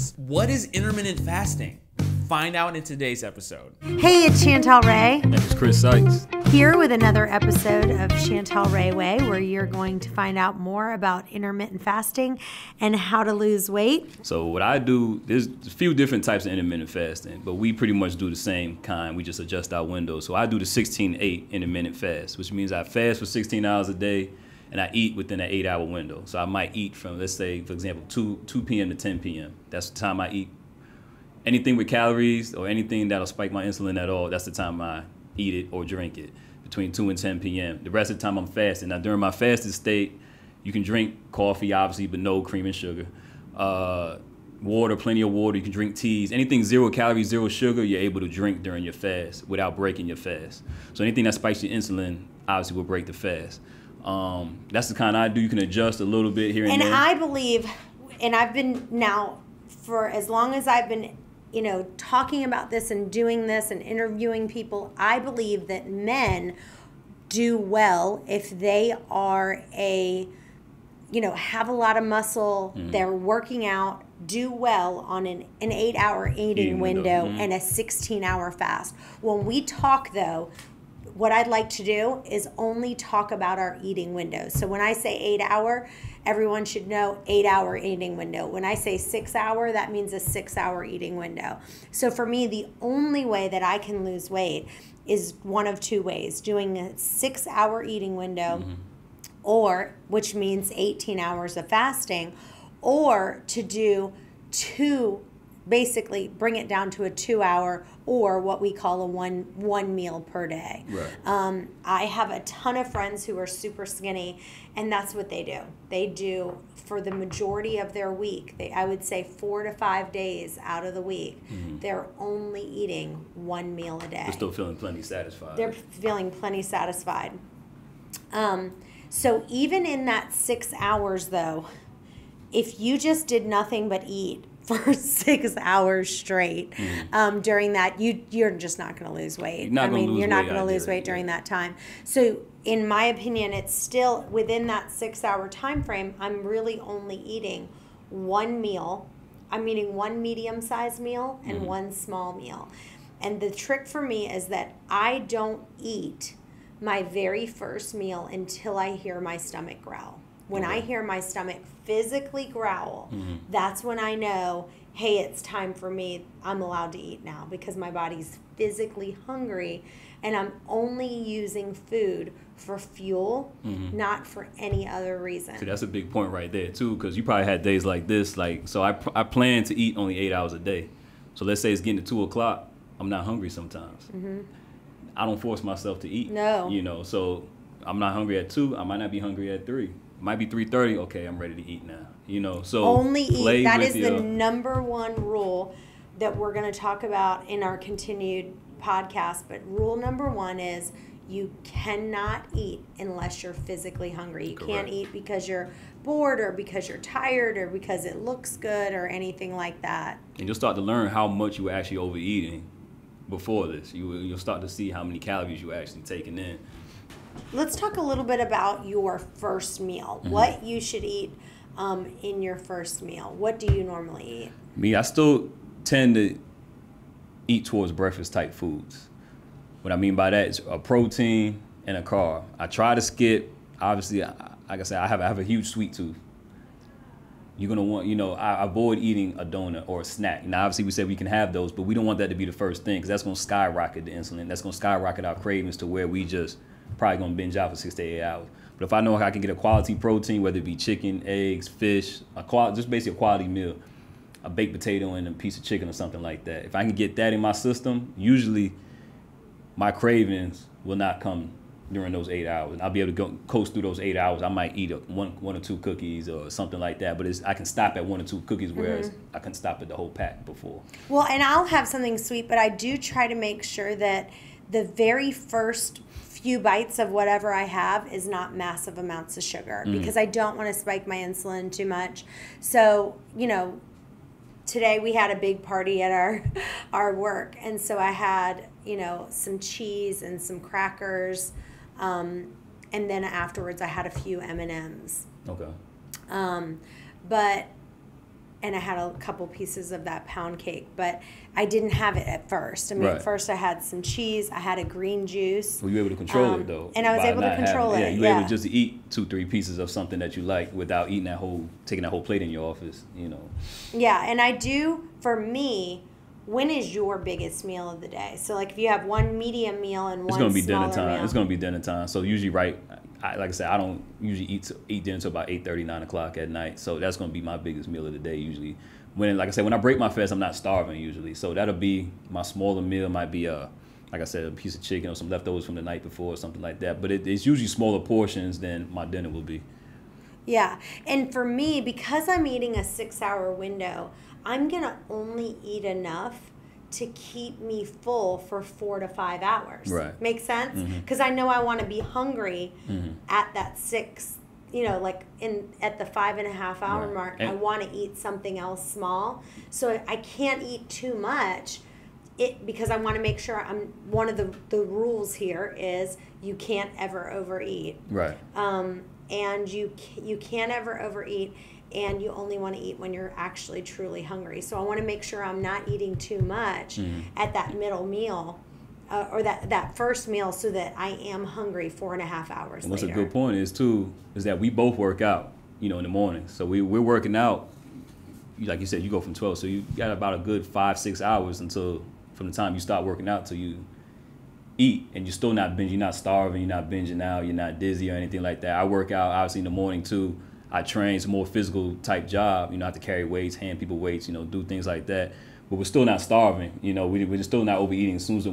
calories. What is intermittent fasting? Find out in today's episode. Hey, it's Chantel Ray. And it's Chris Sykes. Here with another episode of Chantel Ray Way, where you're going to find out more about intermittent fasting and how to lose weight. So what I do, there's a few different types of intermittent fasting, but we pretty much do the same kind. We just adjust our windows. So I do the 16-8 intermittent fast, which means I fast for 16 hours a day and I eat within an 8-hour window. So I might eat from, let's say, for example, 2 p.m. to 10 p.m. That's the time I eat. Anything with calories or anything that'll spike my insulin at all, that's the time I eat it or drink it, between 2 and 10 p.m. The rest of the time I'm fasting. Now, during my fasted state, you can drink coffee, obviously, but no cream and sugar. Water, plenty of water. You can drink teas. Anything 0 calories, 0 sugar, you're able to drink during your fast without breaking your fast. So anything that spikes your insulin, obviously, will break the fast. That's the kind I do. You can adjust a little bit here and there. And I believe, and I've been now, for as long as I've been talking about this and doing this and interviewing people, I believe that men do well if they are have a lot of muscle, they're working out, do well on an 8-hour eating window and a 16-hour fast. When we talk, though, what I'd like to do is only talk about our eating windows. So when I say 8-hour, everyone should know 8-hour eating window. When I say 6-hour, that means a 6-hour eating window. So for me, the only way that I can lose weight is one of two ways: doing a 6-hour eating window, or which means 18 hours of fasting, or to do basically bring it down to a 2-hour, or what we call a one meal per day. Right. I have a ton of friends who are super skinny, and that's what they do. They do, for the majority of their week, I would say 4 to 5 days out of the week, they're only eating 1 meal a day. They're still feeling plenty satisfied. They're feeling plenty satisfied. So even in that 6 hours, though, if you just did nothing but eat for 6 hours straight during that, you're just not going to lose weight. You're not going to lose weight during that time. So in my opinion, it's still within that 6-hour time frame. I'm really only eating 1 meal. I'm eating 1 medium-sized meal and 1 small meal. And the trick for me is that I don't eat my very first meal until I hear my stomach growl. When I hear my stomach physically growl, that's when I know, hey, it's time for me. I'm allowed to eat now, because my body's physically hungry, and I'm only using food for fuel, not for any other reason. See, that's a big point right there, too, because you probably had days like this. So I plan to eat only 8 hours a day. So let's say it's getting to 2 o'clock. I'm not hungry sometimes. I don't force myself to eat. No. So I'm not hungry at 2. I might not be hungry at 3. Might be 3:30. Okay, I'm ready to eat now. So only eat. That is the number one rule that we're going to talk about in our continued podcast. But rule number 1 is you cannot eat unless you're physically hungry. You can't eat because you're bored or because you're tired or because it looks good or anything like that. And you'll start to learn how much you were actually overeating before this. You'll start to see how many calories you're actually taking in. Let's talk a little bit about your first meal. What you should eat in your first meal. What do you normally eat? Me, I still tend to eat towards breakfast type foods. What I mean by that is a protein and a carb. I try to skip, obviously, like I said, I have a huge sweet tooth. You're going to want, I avoid eating a donut or a snack. Now, obviously, we said we can have those, but we don't want that to be the first thing, because that's going to skyrocket the insulin. That's going to skyrocket our cravings to where we just probably going to binge out for 6 to 8 hours. But if I know I can get a quality protein, whether it be chicken, eggs, fish, just basically a quality meal, a baked potato and a piece of chicken or something like that. If I can get that in my system, usually my cravings will not come during those 8 hours. And I'll be able to coast through those 8 hours. I might eat one or 2 cookies or something like that, but I can stop at 1 or 2 cookies, whereas I can stop at the whole pack before. Well, and I'll have something sweet, but I do try to make sure that the very first few bites of whatever I have is not massive amounts of sugar, because I don't want to spike my insulin too much. So, today we had a big party at our work, and so I had, some cheese and some crackers, and then afterwards I had a few M&Ms. Okay. But and I had a couple pieces of that pound cake, but I didn't have it at first. I mean, at first I had some cheese, I had a green juice. Well, you were able to control it though. And I was able to control it. Yeah, you were able just to eat 2-3 pieces of something that you like without eating taking that whole plate in your office, you know. Yeah, and I do, for me, when is your biggest meal of the day? So like if you have one medium meal and one smaller meal. It's going to be dinner time. So usually like I said, I don't usually eat dinner until about 8:30, 9 o'clock at night. So that's going to be my biggest meal of the day usually. Like I said, when I break my fast, I'm not starving usually. So that'll be my smaller meal. Might be like I said, a piece of chicken or some leftovers from the night before or something like that. But it's usually smaller portions than my dinner will be. Yeah, and for me, because I'm eating a 6-hour window, I'm going to only eat enough to keep me full for 4 to 5 hours. Right. Make sense? Because I know I want to be hungry at that 6, you know, like at the 5.5 hour mark. I want to eat something else small. So I can't eat too much because I want to make sure one of the rules here is you can't ever overeat. Right. And you can't ever overeat, and you only want to eat when you're actually truly hungry. So I want to make sure I'm not eating too much at that middle meal or that first meal, so that I am hungry 4.5 hours and what's later. a good point is that we both work out, you know, in the morning. So we're working out, like you said, you go from 12, so you got about a good 5-6 hours until from the time you start working out till you eat, and you're still not binging, you're not starving, you're not binging out, you're not dizzy or anything like that. I work out obviously in the morning too. I train, it's a more physical type job, you know, I have to carry weights, hand people weights, you know, do things like that. But we're still not starving, you know, we're still not overeating. As soon as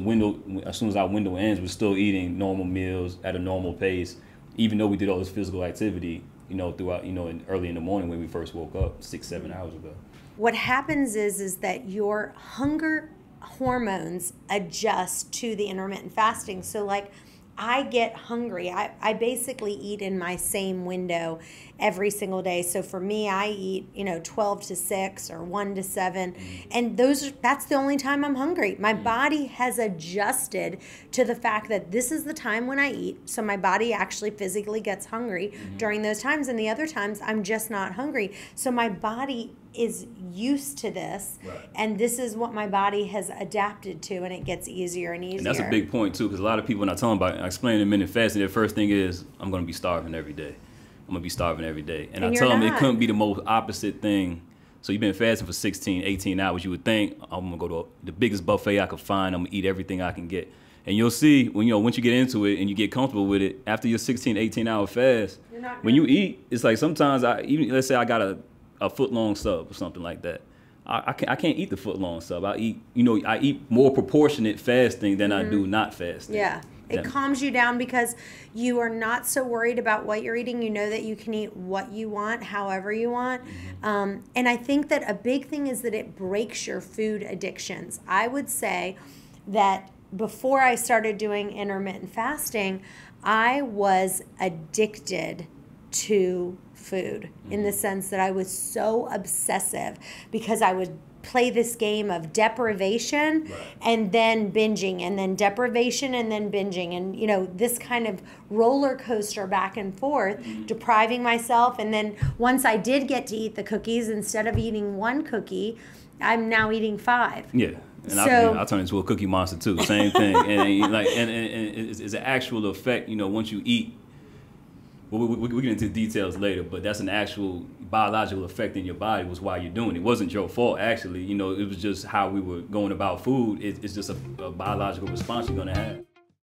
our window ends, we're still eating normal meals at a normal pace, even though we did all this physical activity, you know, throughout, you know, early in the morning when we first woke up 6-7 hours ago. What happens is that your hunger hormones adjust to the intermittent fasting. So like I get hungry. I basically eat in my same window every single day. So for me, I eat, 12 to 6 or 1 to 7. And that's the only time I'm hungry. My body has adjusted to the fact that this is the time when I eat. So my body actually physically gets hungry during those times. And the other times I'm just not hungry. So my body is used to this, right. And this is what my body has adapted to, and it gets easier and easier. And that's a big point too, because a lot of people, when I tell them about it, I explain intermittent fasting, their first thing is, I'm going to be starving every day. I'm going to be starving every day. And I tell them it couldn't be the most opposite thing. So you've been fasting for 16, 18 hours. You would think, I'm going to go to the biggest buffet I could find. I'm going to eat everything I can get. And you'll see, once you get into it and you get comfortable with it, after your 16, 18-hour fast, when you eat, it's like sometimes, let's say I got a foot-long sub or something like that. I can't eat the foot-long sub. I eat more proportionate fasting than I do not fasting. Yeah. It calms you down because you are not so worried about what you're eating. You know that you can eat what you want, however you want. And I think that a big thing is that it breaks your food addictions. I would say that before I started doing intermittent fasting, I was addicted to food in the sense that I was so obsessive because I would play this game of deprivation and then binging, and then deprivation and then binging, and this kind of roller coaster back and forth, depriving myself. And then once I did get to eat the cookies, instead of eating one cookie, I'm now eating 5. Yeah. And I turn into a cookie monster too. Same thing. and it's an actual effect, once you eat. Well, we'll get into details later, but that's an actual biological effect in your body was why you're doing it. It wasn't your fault, actually. It was just how we were going about food. It's just a biological response you're going to have.